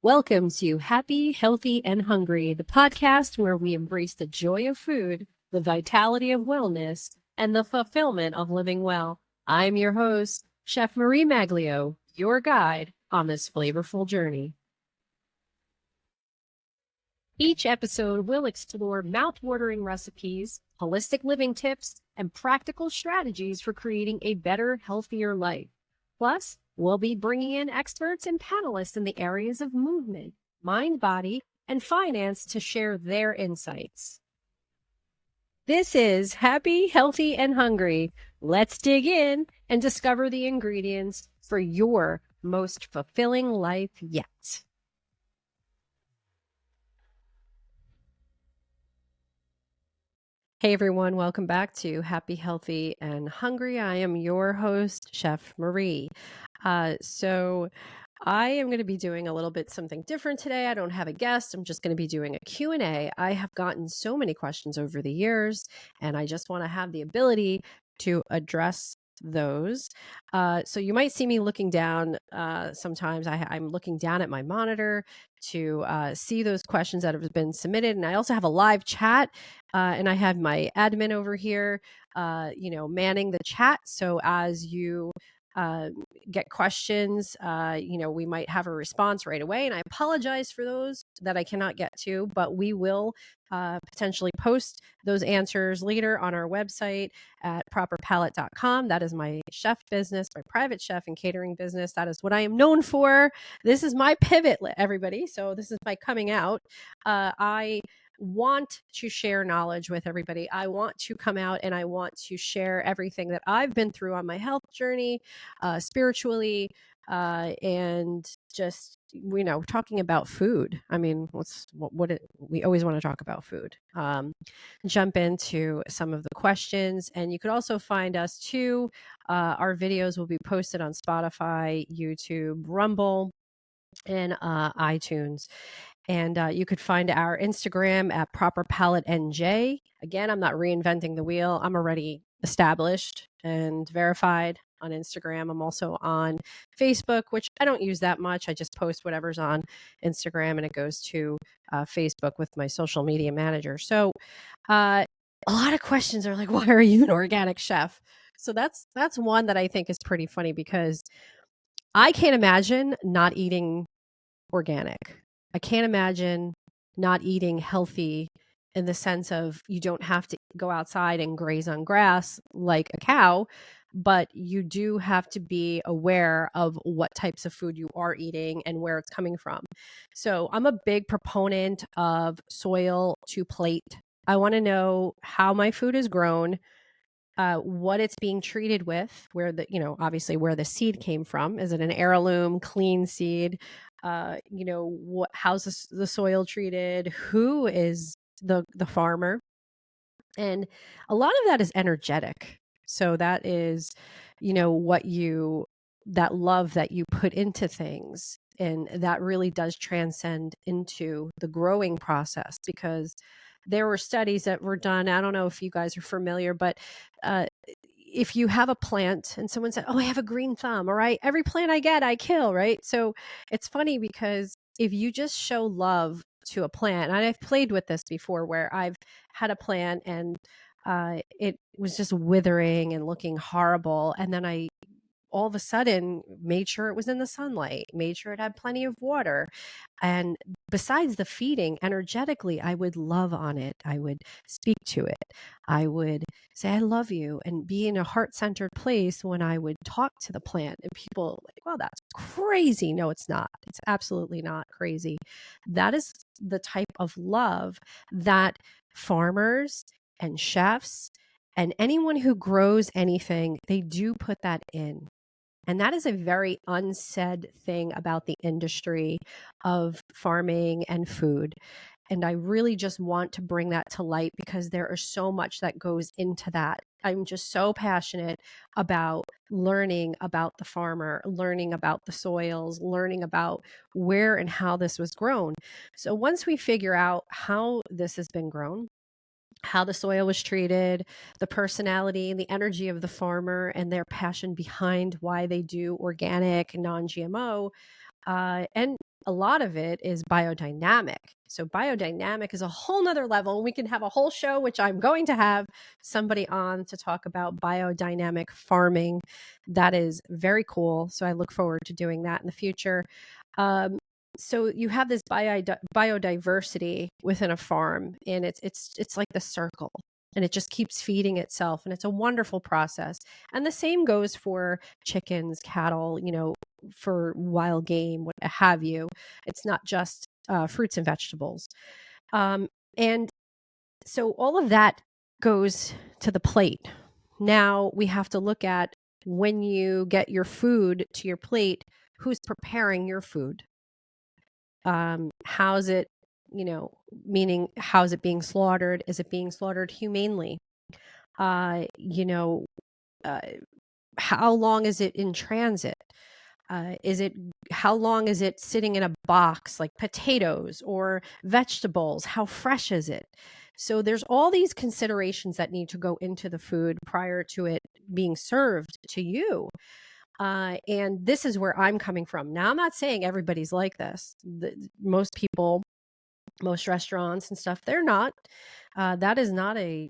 Welcome to Happy, Healthy, and Hungry, the podcast where we embrace the joy of food, the vitality of wellness, and the fulfillment of living well. I'm your host, Chef Marie Maglio, your guide on this flavorful journey. Each episode will explore mouth-watering recipes, holistic living tips, and practical strategies for creating a better, healthier life. Plus, we'll be bringing in experts and panelists in the areas of movement, mind, body, and finance to share their insights. This is Happy, Healthy, and Hungry. Let's dig in and discover the ingredients for your most fulfilling life yet. Hey everyone, welcome back to Happy, Healthy, and Hungry. I am your host, Chef Marie. So I am going to be doing a little bit something different today. I don't have a guest. I'm just going to be doing a Q&A. I have gotten so many questions over the years, and I just want to have the ability to address those. So you might see me looking down sometimes. I'm looking down at my monitor to see those questions that have been submitted. And I also have a live chat, and I have my admin over here, manning the chat. So as you get questions, we might have a response right away. And I apologize for those that I cannot get to, but we will potentially post those answers later on our website at properpalate.com. That is my chef business, my private chef and catering business. That is what I am known for. This is my pivot, everybody. So this is my coming out. I want to share knowledge with everybody. I want to come out and I want to share everything that I've been through on my health journey, spiritually, and just, talking about food. I mean, we always want to talk about food. Jump into some of the questions, and you could also find us too. Our videos will be posted on Spotify, YouTube, Rumble, and iTunes. And you could find our Instagram at Proper Palate NJ. Again, I'm not reinventing the wheel. I'm already established and verified on Instagram. I'm also on Facebook, which I don't use that much. I just post whatever's on Instagram and it goes to Facebook with my social media manager. So a lot of questions are like, why are you an organic chef? So that's one that I think is pretty funny because I can't imagine not eating organic. I can't imagine not eating healthy in the sense of you don't have to go outside and graze on grass like a cow, but you do have to be aware of what types of food you are eating and where it's coming from. So I'm a big proponent of soil to plate. I want to know how my food is grown, what it's being treated with, obviously where the seed came from. Is it an heirloom, clean seed? How's the soil treated? Who is the farmer? And a lot of that is energetic. So that is, that love that you put into things. And that really does transcend into the growing process because there were studies that were done. I don't know if you guys are familiar, but if you have a plant and someone said, oh, I have a green thumb, all right, every plant I get, I kill, right? So it's funny because if you just show love to a plant, and I've played with this before where I've had a plant and it was just withering and looking horrible. And then I all of a sudden made sure it was in the sunlight, made sure it had plenty of water. And besides the feeding, energetically, I would love on it. I would speak to it. I would say, I love you, and be in a heart-centered place when I would talk to the plant. And people like, well, that's crazy. No, it's not. It's absolutely not crazy. That is the type of love that farmers and chefs and anyone who grows anything, they do put that in. And that is a very unsaid thing about the industry of farming and food. And I really just want to bring that to light because there is so much that goes into that. I'm just so passionate about learning about the farmer, learning about the soils, learning about where and how this was grown. So once we figure out how this has been grown, how the soil was treated, the personality and the energy of the farmer and their passion behind why they do organic, non-GMO, and a lot of it is biodynamic. So biodynamic is a whole nother level. And we can have a whole show, which I'm going to have somebody on to talk about biodynamic farming. That is very cool. So I look forward to doing that in the future. Um, so you have this biodiversity within a farm, and it's like the circle, and it just keeps feeding itself, and it's a wonderful process. And the same goes for chickens, cattle, for wild game, what have you. It's not just fruits and vegetables. Um, and so all of that goes to the plate. Now we have to look at, when you get your food to your plate, who's preparing your food? How's it, meaning how's it being slaughtered? Is it being slaughtered humanely? Uh, you know, uh, how long is it in transit? How long is it sitting in a box, like potatoes or vegetables? How fresh is it? So there's all these considerations that need to go into the food prior to it being served to you. And this is where I'm coming from. Now, I'm not saying everybody's like this. Most people, most restaurants and stuff, they're not. That is not a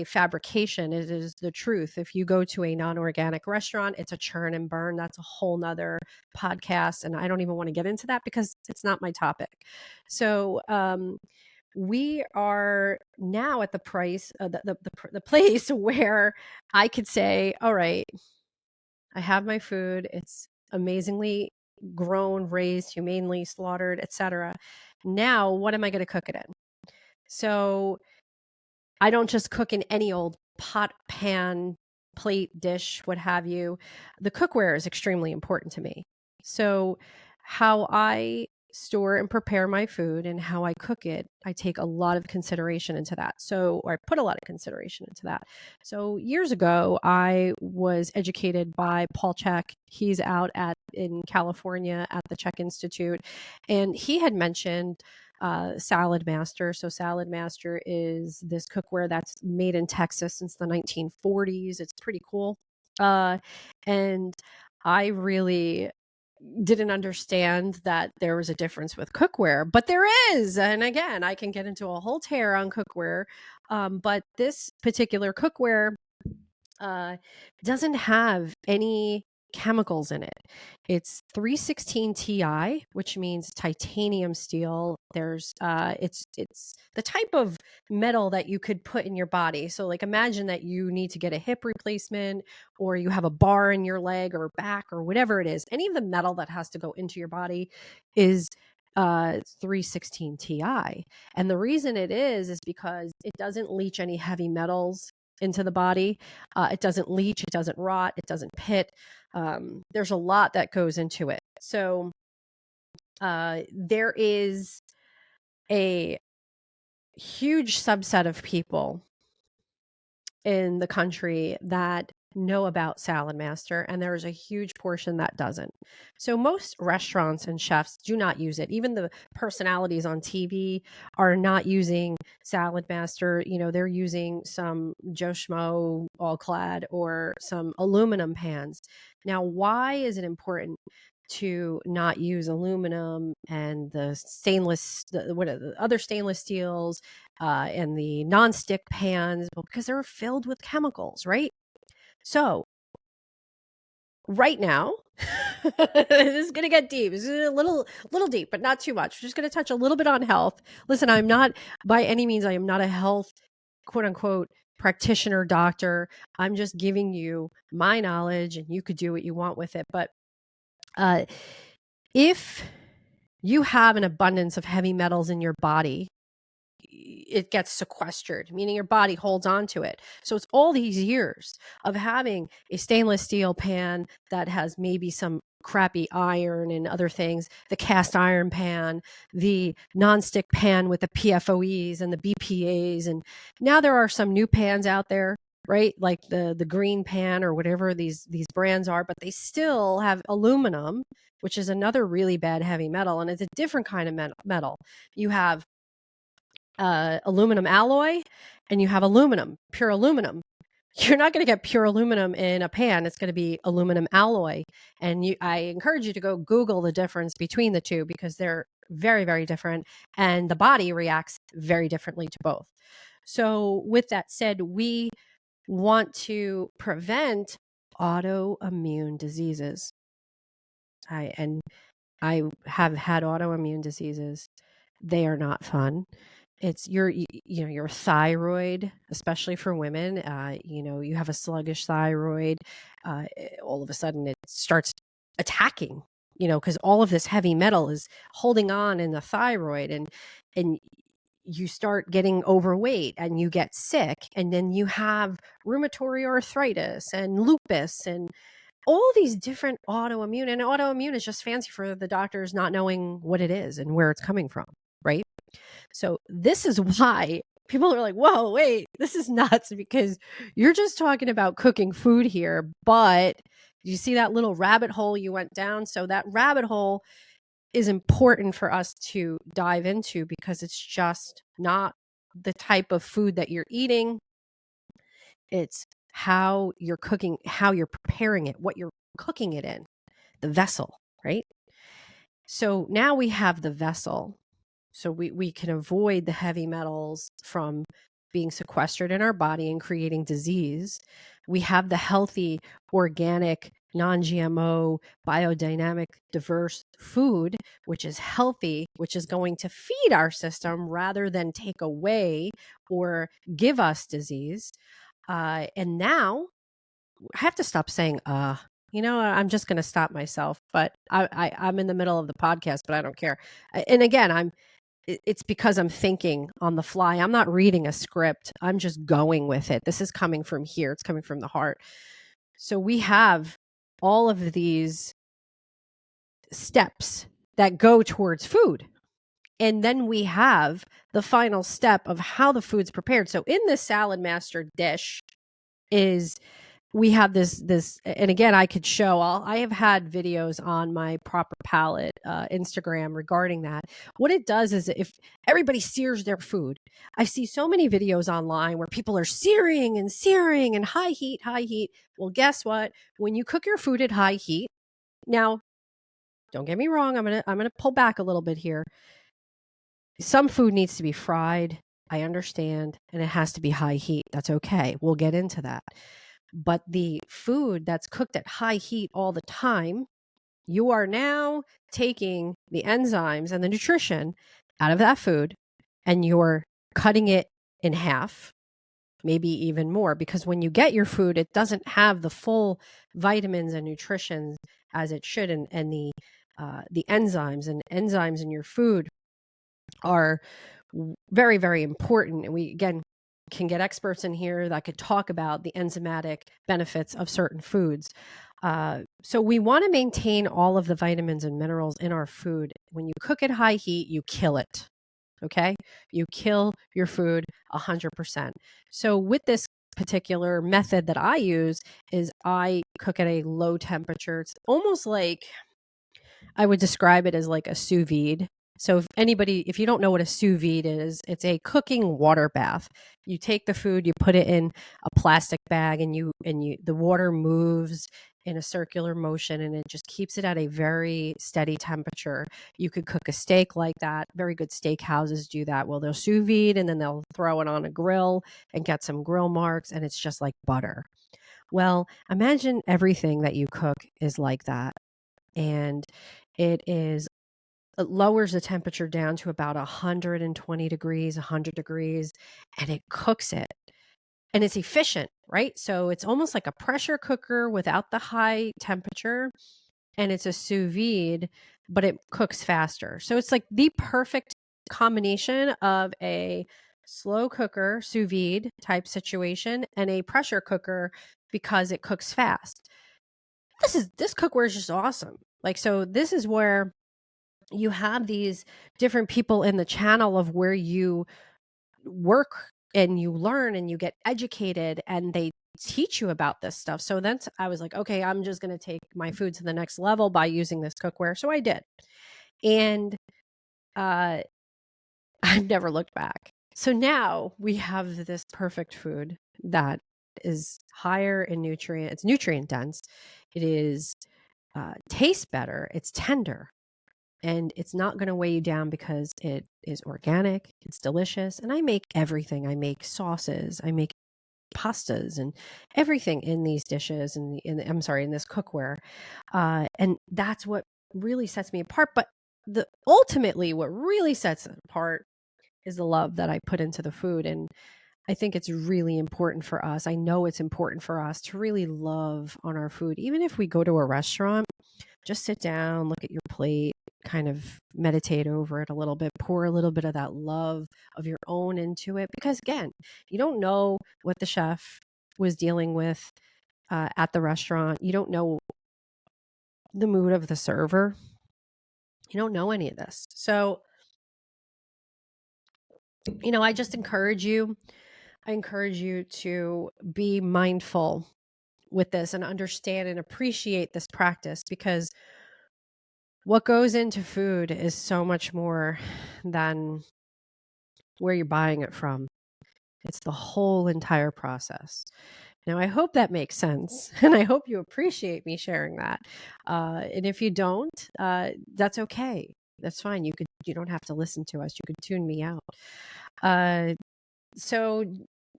fabrication. It is the truth. If you go to a non-organic restaurant, it's a churn and burn. That's a whole nother podcast, and I don't even want to get into that because it's not my topic. So we are now at the price, the place where I could say, all right, I have my food. It's amazingly grown, raised, humanely slaughtered, etc. Now, what am I going to cook it in? So I don't just cook in any old pot, pan, plate, dish, what have you. The cookware is extremely important to me. So, how I store and prepare my food and how I cook it, I take a lot of consideration into that. Or I put a lot of consideration into that. So, years ago, I was educated by Paul Chek. He's out in California at the Chek Institute, and he had mentioned Salad Master. So Salad Master is this cookware that's made in Texas since the 1940s. It's pretty cool. And I really didn't understand that there was a difference with cookware, but there is. And again, I can get into a whole tear on cookware. But this particular cookware uh, doesn't have any chemicals in it. It's 316 Ti, which means titanium steel. It's the type of metal that you could put in your body. So like, imagine that you need to get a hip replacement, or you have a bar in your leg or back or whatever it is. Any of the metal that has to go into your body is 316 Ti. And the reason it is because it doesn't leach any heavy metals into the body. It doesn't leach, it doesn't rot, it doesn't pit. There's a lot that goes into it. So there is a huge subset of people in the country that know about Salad Master, and there's a huge portion that doesn't. So most restaurants and chefs do not use it. Even the personalities on TV are not using Salad Master. They're using some Joe Schmo all clad or some aluminum pans. Now, why is it important to not use aluminum and the other stainless steels and the nonstick pans? Well, because they're filled with chemicals, right? So right now, this is going to get deep. This is a little deep, but not too much. We're just going to touch a little bit on health. Listen, I'm not, by any means, I am not a health, quote unquote, practitioner, doctor. I'm just giving you my knowledge, and you could do what you want with it. But if you have an abundance of heavy metals in your body, it gets sequestered, meaning your body holds on to it. So it's all these years of having a stainless steel pan that has maybe some crappy iron and other things, the cast iron pan, the nonstick pan with the PFOEs and the BPAs. And now there are some new pans out there, right? Like the green pan or whatever these brands are, but they still have aluminum, which is another really bad heavy metal. And it's a different kind of metal. You have aluminum alloy, and you have aluminum, pure aluminum. You're not going to get pure aluminum in a pan. It's going to be aluminum alloy. And I encourage you to go Google the difference between the two because they're very, very different. And the body reacts very differently to both. So, with that said, we want to prevent autoimmune diseases. I have had autoimmune diseases. They are not fun. It's your thyroid, especially for women. You have a sluggish thyroid. All of a sudden, it starts attacking. Because all of this heavy metal is holding on in the thyroid, and you start getting overweight, and you get sick, and then you have rheumatoid arthritis and lupus and all these different autoimmune, and autoimmune is just fancy for the doctors not knowing what it is and where it's coming from, right? So this is why people are like, whoa, wait, this is nuts, because you're just talking about cooking food here, but you see that little rabbit hole you went down? So that rabbit hole is important for us to dive into because it's just not the type of food that you're eating. It's how you're cooking, how you're preparing it, what you're cooking it in, the vessel, right? So now we have the vessel. So we can avoid the heavy metals from being sequestered in our body and creating disease. We have the healthy, organic, non-GMO, biodynamic, diverse food, which is healthy, which is going to feed our system rather than take away or give us disease. And now I have to stop saying, I'm just going to stop myself, but I'm in the middle of the podcast, but I don't care. And again, it's because I'm thinking on the fly. I'm not reading a script. I'm just going with it. This is coming from here. It's coming from the heart. So we have all of these steps that go towards food. And then we have the final step of how the food's prepared. So in this salad master dish is we have this, and again, I could show, I have had videos on my Proper Palate Instagram regarding that. What it does is if everybody sears their food, I see so many videos online where people are searing and high heat. Well, guess what? When you cook your food at high heat, now, don't get me wrong, I'm gonna pull back a little bit here. Some food needs to be fried. I understand, and it has to be high heat. That's okay. We'll get into that. But the food that's cooked at high heat all the time, you are now taking the enzymes and the nutrition out of that food and you're cutting it in half, maybe even more, because when you get your food, it doesn't have the full vitamins and nutrition as it should. And the enzymes in your food are very, very important. And we, again, can get experts in here that could talk about the enzymatic benefits of certain foods. So we want to maintain all of the vitamins and minerals in our food. When you cook at high heat, you kill it. Okay? You kill your food 100%. So with this particular method that I use is I cook at a low temperature. It's almost like I would describe it as like a sous vide. So if you don't know what a sous vide is, it's a cooking water bath. You take the food, you put it in a plastic bag, and the water moves in a circular motion, and it just keeps it at a very steady temperature. You could cook a steak like that. Very good steak houses do that. Well, they'll sous vide and then they'll throw it on a grill and get some grill marks, and it's just like butter. Well, imagine everything that you cook is like that. And it lowers the temperature down to about 120 degrees, 100 degrees, and it cooks it. And it's efficient, right? So it's almost like a pressure cooker without the high temperature, and it's a sous vide, but it cooks faster. So it's like the perfect combination of a slow cooker, sous vide type situation, and a pressure cooker because it cooks fast. This cookware is just awesome. Like, so this is where you have these different people in the channel of where you work and you learn and you get educated and they teach you about this stuff. So then I was like, okay, I'm just going to take my food to the next level by using this cookware. So I did. And I've never looked back. So now we have this perfect food that is higher in nutrient. It's nutrient dense. It is tastes better. It's tender, and it's not going to weigh you down because it is organic. It's delicious, and I make everything. I make sauces. I make pastas and everything in these dishes and I'm sorry, in this cookware. And that's what really sets me apart. But ultimately what really sets it apart is the love that I put into the food. And I think it's really important for us. I know it's important for us to really love on our food. Even if we go to a restaurant, just sit down, look at your plate, kind of meditate over it a little bit, pour a little bit of that love of your own into it. Because again, you don't know what the chef was dealing with at the restaurant. You don't know the mood of the server. You don't know any of this. So, I just encourage you. I encourage you to be mindful with this and understand and appreciate this practice, because what goes into food is so much more than where you're buying it from. It's the whole entire process. Now, I hope that makes sense, and I hope you appreciate me sharing that. And if you don't, that's okay. That's fine. You don't have to listen to us. You could tune me out. So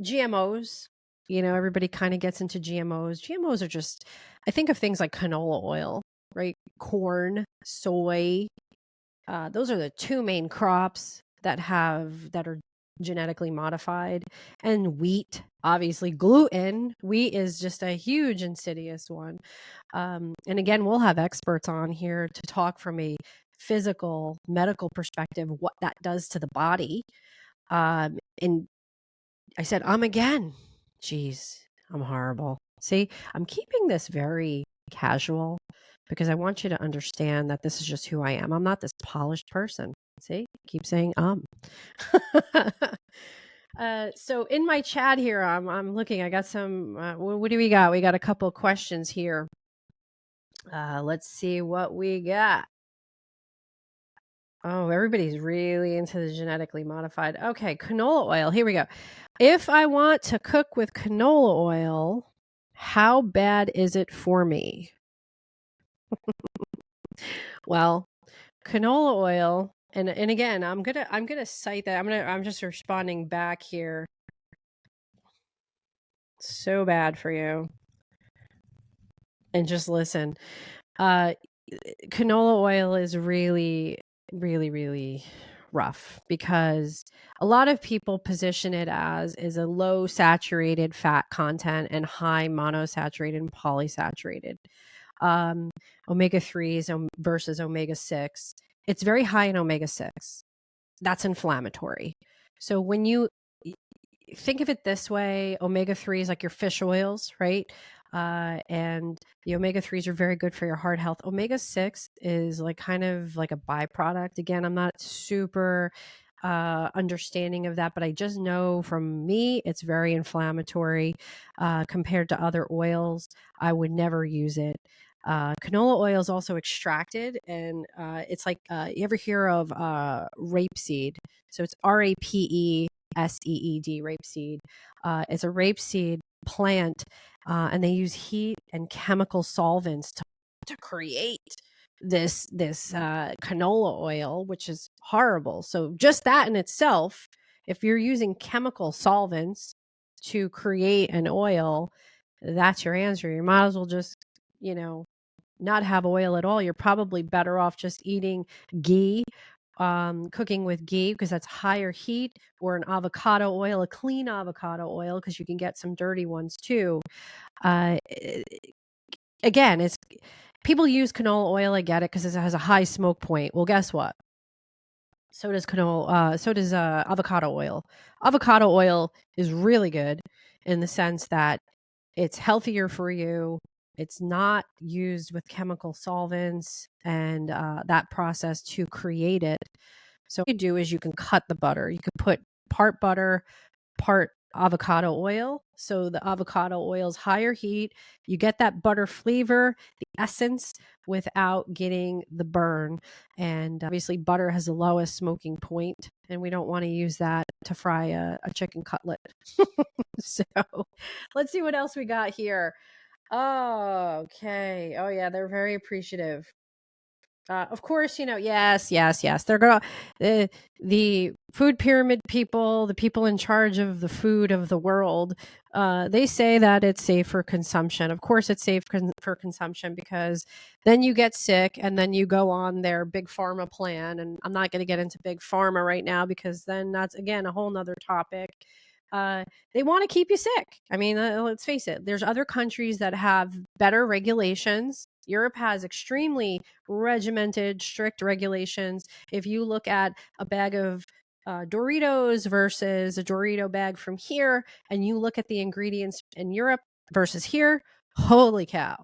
GMOs, everybody kind of gets into GMOs. GMOs are just, I think of things like canola oil, right? Corn, soy. Those are the two main crops that are genetically modified, and wheat, obviously gluten. Wheat is just a huge insidious one. And again, we'll have experts on here to talk from a physical medical perspective, what that does to the body. And I said, again. Jeez, I'm horrible. See, I'm keeping this very casual because I want you to understand that this is just who I am. I'm not this polished person. See, keep saying So in my chat here, I'm looking. I got some. What do we got? We got a couple of questions here. Let's see what we got. Oh, everybody's really into the genetically modified. Okay, canola oil. Here we go. If I want to cook with canola oil, how bad is it for me? Well, canola oil, and again, I'm gonna cite that. I'm just responding back here. So bad for you. And just listen. Canola oil is really, really, really rough because a lot of people position it as is a low saturated fat content and high monosaturated and polysaturated. Omega 3s versus omega 6. It's very high in omega 6. That's inflammatory. So when you think of it this way, omega 3s like your fish oils, right? And the omega 3s are very good for your heart health. Omega 6 is like kind of like a byproduct. Again, I'm not super understanding of that, but I just know from me, it's very inflammatory compared to other oils. I would never use it. Canola oil is also extracted, and it's like, you ever hear of rapeseed? So it's RAPESEED, rapeseed. It's a rapeseed plant, and they use heat and chemical solvents to create this canola oil, which is horrible. So just that in itself, if you're using chemical solvents to create an oil, that's your answer. You might as well just, not have oil at all. You're probably better off just eating ghee, cooking with ghee, because that's higher heat, or an avocado oil, a clean avocado oil, because you can get some dirty ones too. Uh, Again, it's people use canola oil. I get it because it has a high smoke point. Well, guess what? So does avocado oil. Avocado oil is really good in the sense that it's healthier for you. It's not used with chemical solvents and that process to create it. So what you do is you can cut the butter. You could put part butter, part avocado oil. So the avocado oil is higher heat. You get that butter flavor, the essence, without getting the burn. And obviously, butter has the lowest smoking point, and we don't want to use that to fry a chicken cutlet. So let's see what else we got here. Oh, okay. Oh, yeah, they're very appreciative. Of course, yes. They're going to, the food pyramid people, the people in charge of the food of the world, they say that it's safe for consumption. Of course, it's safe for consumption because then you get sick and then you go on their big pharma plan. And I'm not going to get into big pharma right now because then that's, again, a whole nother topic. They want to keep you sick. I mean, let's face it, there's other countries that have better regulations. Europe has extremely regimented, strict regulations. If you look at a bag of Doritos versus a Dorito bag from here, and you look at the ingredients in Europe versus here, holy cow.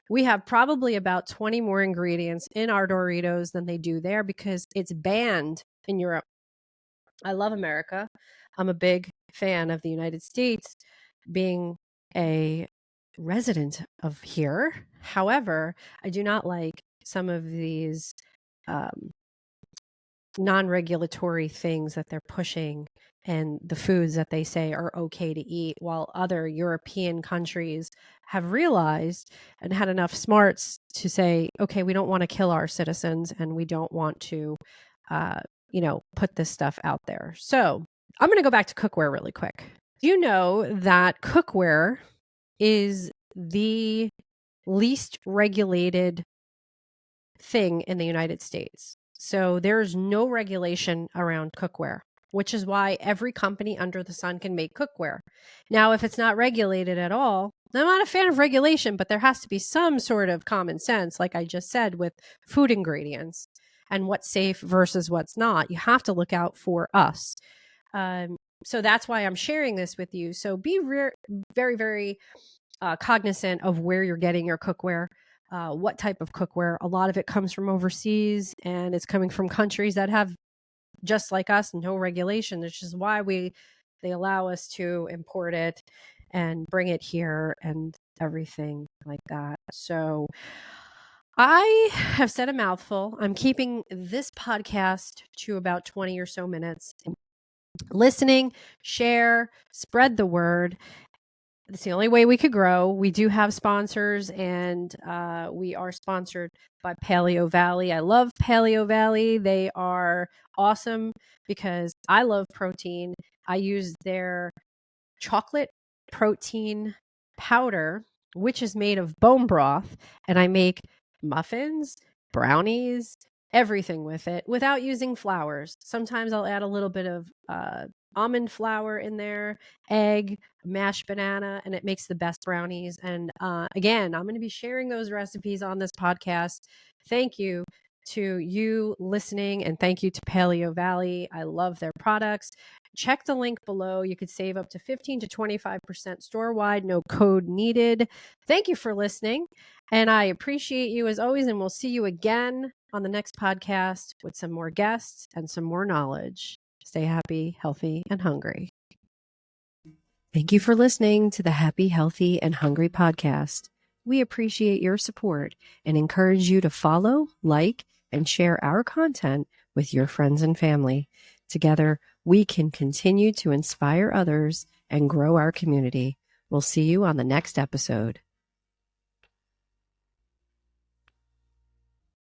We have probably about 20 more ingredients in our Doritos than they do there because it's banned in Europe. I love America. I'm a big fan of the United States, being a resident of here. However, I do not like some of these um, non-regulatory things that they're pushing and the foods that they say are okay to eat, while other European countries have realized and had enough smarts to say, okay, we don't want to kill our citizens and we don't want to put this stuff out there. So I'm going to go back to cookware really quick. You know that cookware is the least regulated thing in the United States. So there's no regulation around cookware, which is why every company under the sun can make cookware. Now, if it's not regulated at all, I'm not a fan of regulation, but there has to be some sort of common sense, like I just said, with food ingredients and what's safe versus what's not. You have to look out for us. So that's why I'm sharing this with you. So be very, very cognizant of where you're getting your cookware. What type of cookware. A lot of it comes from overseas and it's coming from countries that have, just like us, no regulation, which is why they allow us to import it and bring it here and everything like that. So I have said a mouthful. I'm keeping this podcast to about 20 or so minutes. Listening, share, spread the word. It's the only way we could grow. We do have sponsors, and we are sponsored by Paleo Valley. I love Paleo Valley. They are awesome because I love protein. I use their chocolate protein powder, which is made of bone broth, and I make muffins, brownies, everything with it without using flours. Sometimes I'll add a little bit of almond flour in there, egg, mashed banana, and it makes the best brownies. And again, I'm going to be sharing those recipes on this podcast. Thank you to you listening, and thank you to Paleo Valley. I love their products. Check the link below. You could save up to 15 to 25% store-wide, no code needed. Thank you for listening, and I appreciate you as always, and we'll see you again on the next podcast with some more guests and some more knowledge. Stay happy, healthy, and hungry. Thank you for listening to the Happy, Healthy, and Hungry podcast. We appreciate your support and encourage you to follow, like, and share our content with your friends and family. Together, we can continue to inspire others and grow our community. We'll see you on the next episode.